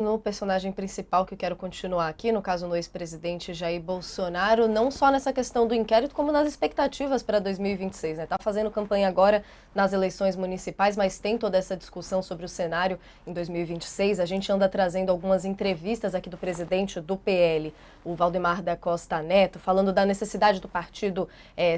No personagem principal que eu quero continuar aqui, no caso no ex-presidente Jair Bolsonaro, não só nessa questão do inquérito, como nas expectativas para 2026, né? Tá fazendo campanha agora nas eleições municipais, mas tem toda essa discussão sobre o cenário em 2026. A gente anda trazendo algumas entrevistas aqui do presidente do PL, o Valdemar da Costa Neto, falando da necessidade do partido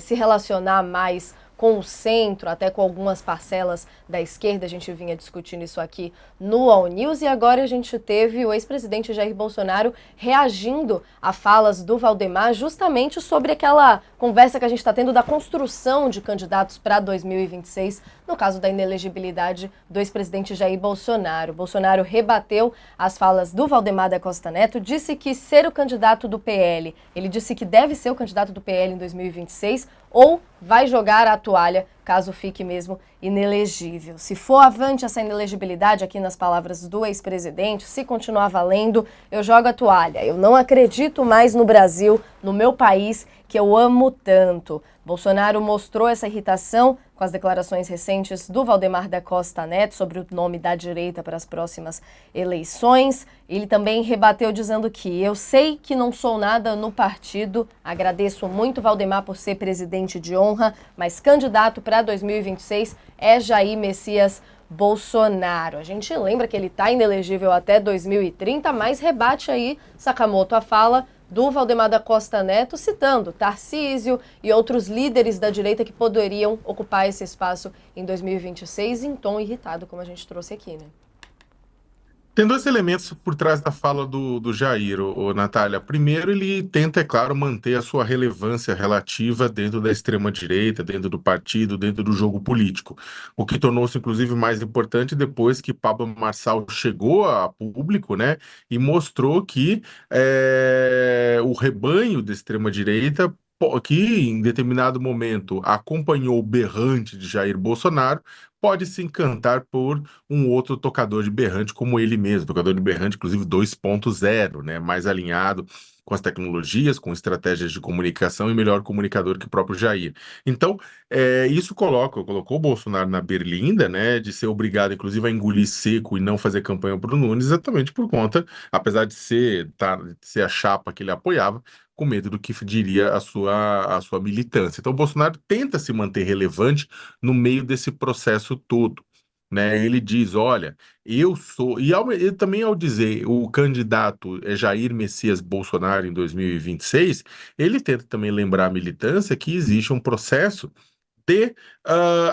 se relacionar mais com o centro, até com algumas parcelas da esquerda. A gente vinha discutindo isso aqui no All News, e agora a gente teve o ex-presidente Jair Bolsonaro reagindo a falas do Valdemar, justamente sobre aquela conversa que a gente está tendo da construção de candidatos para 2026, no caso da inelegibilidade do ex-presidente Jair Bolsonaro. Bolsonaro rebateu as falas do Valdemar da Costa Neto, disse que ser o candidato do PL, ele disse que deve ser o candidato do PL em 2026, ou vai jogar a toalha caso fique mesmo inelegível. Se for avante essa inelegibilidade, aqui nas palavras do ex-presidente, se continuar valendo, eu jogo a toalha. Eu não acredito mais no Brasil, no meu país, que eu amo tanto. Bolsonaro mostrou essa irritação com as declarações recentes do Valdemar da Costa Neto sobre o nome da direita para as próximas eleições. Ele também rebateu dizendo que eu sei que não sou nada no partido, agradeço muito Valdemar por ser presidente de honra, mas candidato para 2026 é Jair Messias Bolsonaro. A gente lembra que ele está inelegível até 2030, mas rebate aí, Sakamoto, a fala do Valdemar da Costa Neto, citando Tarcísio e outros líderes da direita que poderiam ocupar esse espaço em 2026, em tom irritado, como a gente trouxe aqui, né? Tem dois elementos por trás da fala do Jair, Natália. Primeiro, ele tenta, é claro, manter a sua relevância relativa dentro da extrema-direita, dentro do partido, dentro do jogo político. O que tornou-se, inclusive, mais importante depois que Pablo Marçal chegou a público, né, e mostrou que o rebanho da extrema-direita, que em determinado momento acompanhou o berrante de Jair Bolsonaro, pode se encantar por um outro tocador de berrante como ele mesmo, tocador de berrante, inclusive 2.0, né, mais alinhado com as tecnologias, com estratégias de comunicação e melhor comunicador que o próprio Jair. Então, isso colocou o Bolsonaro na berlinda, né, de ser obrigado, inclusive, a engolir seco e não fazer campanha para o Nunes, exatamente por conta, apesar de ser a chapa que ele apoiava, com medo do que diria a sua militância. Então, o Bolsonaro tenta se manter relevante no meio desse processo todo, né? Ele diz, olha, eu sou... ele também, ao dizer o candidato é Jair Messias Bolsonaro em 2026, ele tenta também lembrar a militância que existe um processo de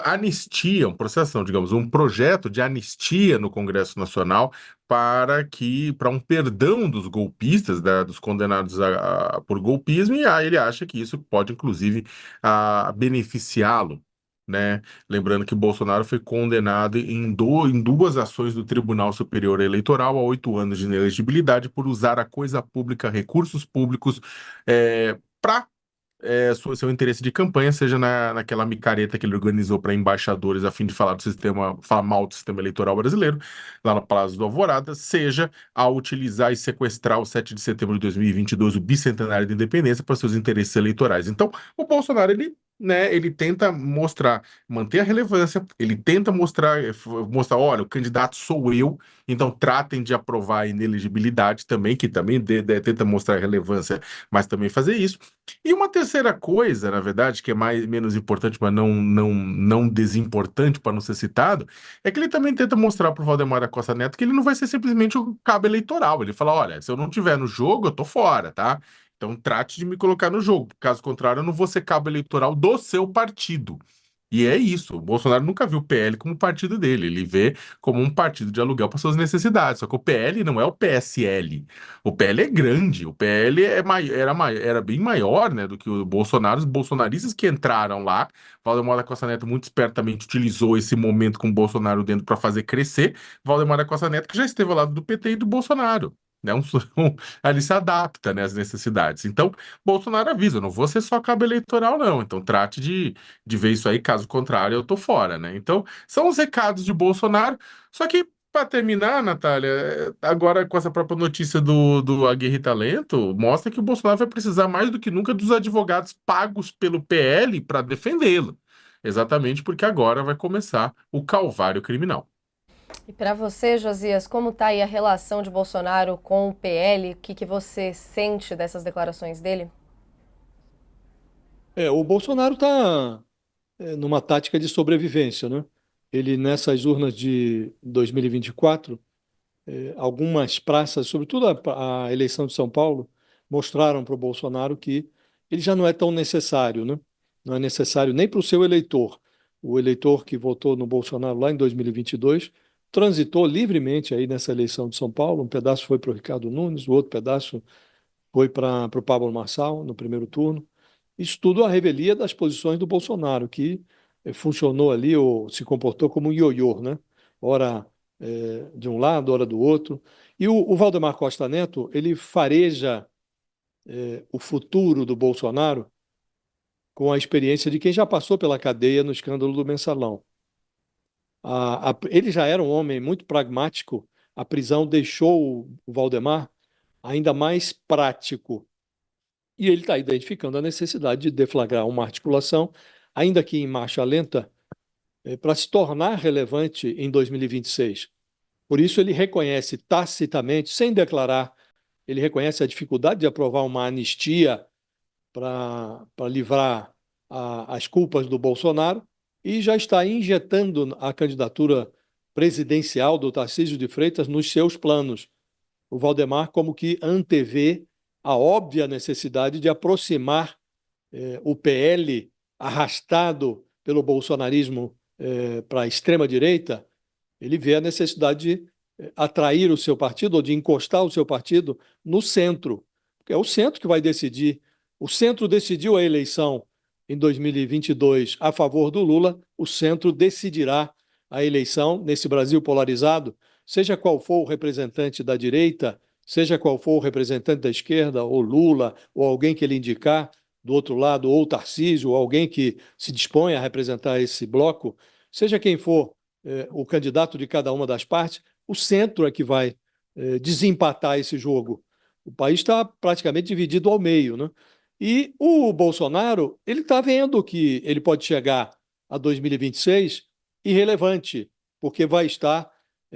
anistia, um processo, não, digamos, um projeto de anistia no Congresso Nacional para um perdão dos golpistas, dos condenados por golpismo, e aí ele acha que isso pode, inclusive, beneficiá-lo. Né? Lembrando que Bolsonaro foi condenado em duas ações do Tribunal Superior Eleitoral a 8 anos de inelegibilidade por usar a coisa pública, recursos públicos, para seu interesse de campanha, seja naquela micareta que ele organizou para embaixadores a fim de falar mal do sistema eleitoral brasileiro, lá no Palácio do Alvorada, seja ao utilizar e sequestrar o 7 de setembro de 2022, o bicentenário da independência, para seus interesses eleitorais. Então, o Bolsonaro, ele tenta manter a relevância, ele tenta mostrar, olha, o candidato sou eu, então tratem de aprovar a inelegibilidade também, que também tenta mostrar relevância, mas também fazer isso. E uma terceira coisa, na verdade, que é menos importante, mas não desimportante para não ser citado, é que ele também tenta mostrar para o Valdemar da Costa Neto que ele não vai ser simplesmente o cabo eleitoral. Ele fala: olha, se eu não tiver no jogo, eu tô fora, tá? Então trate de me colocar no jogo. Caso contrário, eu não vou ser cabo eleitoral do seu partido. E é isso. O Bolsonaro nunca viu o PL como partido dele. Ele vê como um partido de aluguel para suas necessidades. Só que o PL não é o PSL. O PL é grande. O PL era bem maior, né, do que o Bolsonaro. Os bolsonaristas que entraram lá, Valdemar da Costa Neto muito espertamente utilizou esse momento com o Bolsonaro dentro para fazer crescer. Valdemar da Costa Neto que já esteve ao lado do PT e do Bolsonaro. Né, ali se adapta, né, às necessidades. Então, Bolsonaro avisa, eu não vou ser só cabo eleitoral, não. Então, trate de ver isso aí, caso contrário, eu tô fora, né? Então, são os recados de Bolsonaro. Só que, para terminar, Natália, agora com essa própria notícia do Aguirre Talento, mostra que o Bolsonaro vai precisar mais do que nunca dos advogados pagos pelo PL para defendê-lo. Exatamente porque agora vai começar o calvário criminal. E para você, Josias, como está aí a relação de Bolsonaro com o PL? O que você sente dessas declarações dele? O Bolsonaro está numa tática de sobrevivência, né? Ele, nessas urnas de 2024, algumas praças, sobretudo a eleição de São Paulo, mostraram para o Bolsonaro que ele já não é tão necessário, né? Não é necessário nem para o seu eleitor. O eleitor que votou no Bolsonaro lá em 2022 transitou livremente aí nessa eleição de São Paulo. Um pedaço foi para o Ricardo Nunes, o outro pedaço foi para o Pablo Marçal no primeiro turno. Isso tudo a revelia das posições do Bolsonaro, que funcionou ali ou se comportou como um ioiô, né? Ora de um lado, ora do outro. E o Valdemar Costa Neto, ele fareja o futuro do Bolsonaro com a experiência de quem já passou pela cadeia no escândalo do Mensalão. Ele já era um homem muito pragmático, a prisão deixou o Valdemar ainda mais prático. E ele está identificando a necessidade de deflagrar uma articulação, ainda que em marcha lenta, para se tornar relevante em 2026. Por isso, ele reconhece tacitamente, sem declarar, ele reconhece a dificuldade de aprovar uma anistia para livrar as culpas do Bolsonaro e já está injetando a candidatura presidencial do Tarcísio de Freitas nos seus planos. O Valdemar como que antevê a óbvia necessidade de aproximar o PL, arrastado pelo bolsonarismo para a extrema-direita, ele vê a necessidade de atrair o seu partido ou de encostar o seu partido no centro, porque é o centro que vai decidir. O centro decidiu a eleição em 2022 a favor do Lula, o centro decidirá a eleição nesse Brasil polarizado, seja qual for o representante da direita, seja qual for o representante da esquerda, ou Lula, ou alguém que ele indicar do outro lado, ou Tarcísio, ou alguém que se dispõe a representar esse bloco, seja quem for o candidato de cada uma das partes, o centro é que vai desempatar esse jogo. O país está praticamente dividido ao meio, né? E o Bolsonaro, ele está vendo que ele pode chegar a 2026 irrelevante, porque vai estar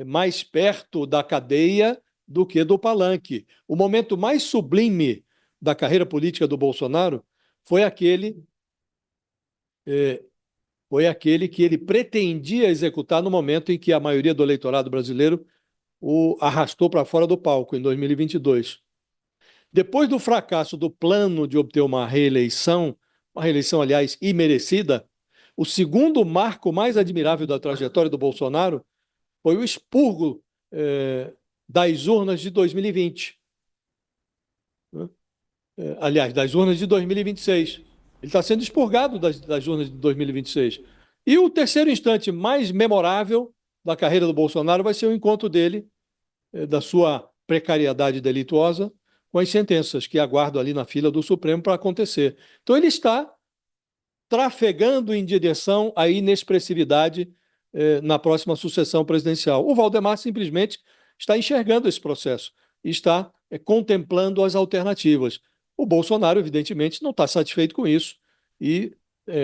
mais perto da cadeia do que do palanque. O momento mais sublime da carreira política do Bolsonaro foi aquele eh, foi aquele que ele pretendia executar no momento em que a maioria do eleitorado brasileiro o arrastou para fora do palco, em 2022. Depois do fracasso do plano de obter uma reeleição, aliás, imerecida, o segundo marco mais admirável da trajetória do Bolsonaro foi o expurgo das urnas de 2020. Né? Aliás, das urnas de 2026. Ele está sendo expurgado das urnas de 2026. E o terceiro instante mais memorável da carreira do Bolsonaro vai ser o encontro dele, da sua precariedade delituosa, com as sentenças que aguardam ali na fila do Supremo para acontecer. Então, ele está trafegando em direção à inexpressividade na próxima sucessão presidencial. O Valdemar simplesmente está enxergando esse processo e está contemplando as alternativas. O Bolsonaro, evidentemente, não está satisfeito com isso e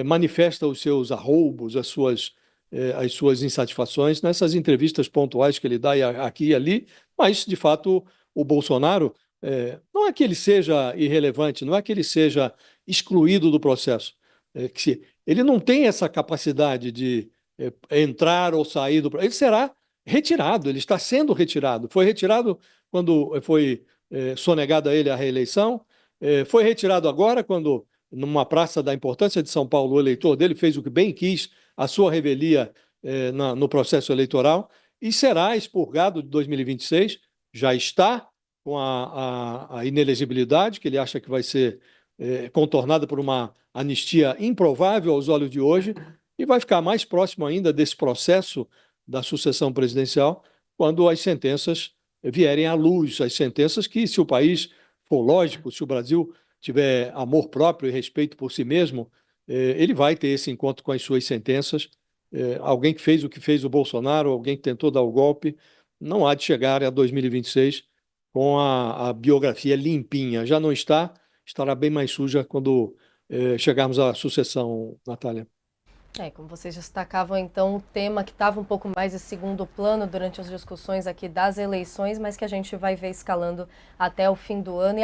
manifesta os seus arroubos, as suas insatisfações nessas entrevistas pontuais que ele dá aqui e ali, mas, de fato, o Bolsonaro não é que ele seja irrelevante, não é que ele seja excluído do processo. Ele não tem essa capacidade de entrar ou sair do. Ele será retirado, ele está sendo retirado. Foi retirado quando foi sonegada a ele a reeleição, foi retirado agora quando, numa praça da importância de São Paulo, o eleitor dele fez o que bem quis, a sua revelia no processo eleitoral, e será expurgado de 2026, já está com a inelegibilidade, que ele acha que vai ser contornada por uma anistia improvável aos olhos de hoje, e vai ficar mais próximo ainda desse processo da sucessão presidencial quando as sentenças vierem à luz, as sentenças que, se o país for lógico, se o Brasil tiver amor próprio e respeito por si mesmo, ele vai ter esse encontro com as suas sentenças. Alguém que fez o que fez o Bolsonaro, alguém que tentou dar o golpe, não há de chegar a 2026 com a biografia limpinha. Já não está, estará bem mais suja quando chegarmos à sucessão, Natália. Como vocês destacavam, então, o tema que estava um pouco mais em segundo plano durante as discussões aqui das eleições, mas que a gente vai ver escalando até o fim do ano e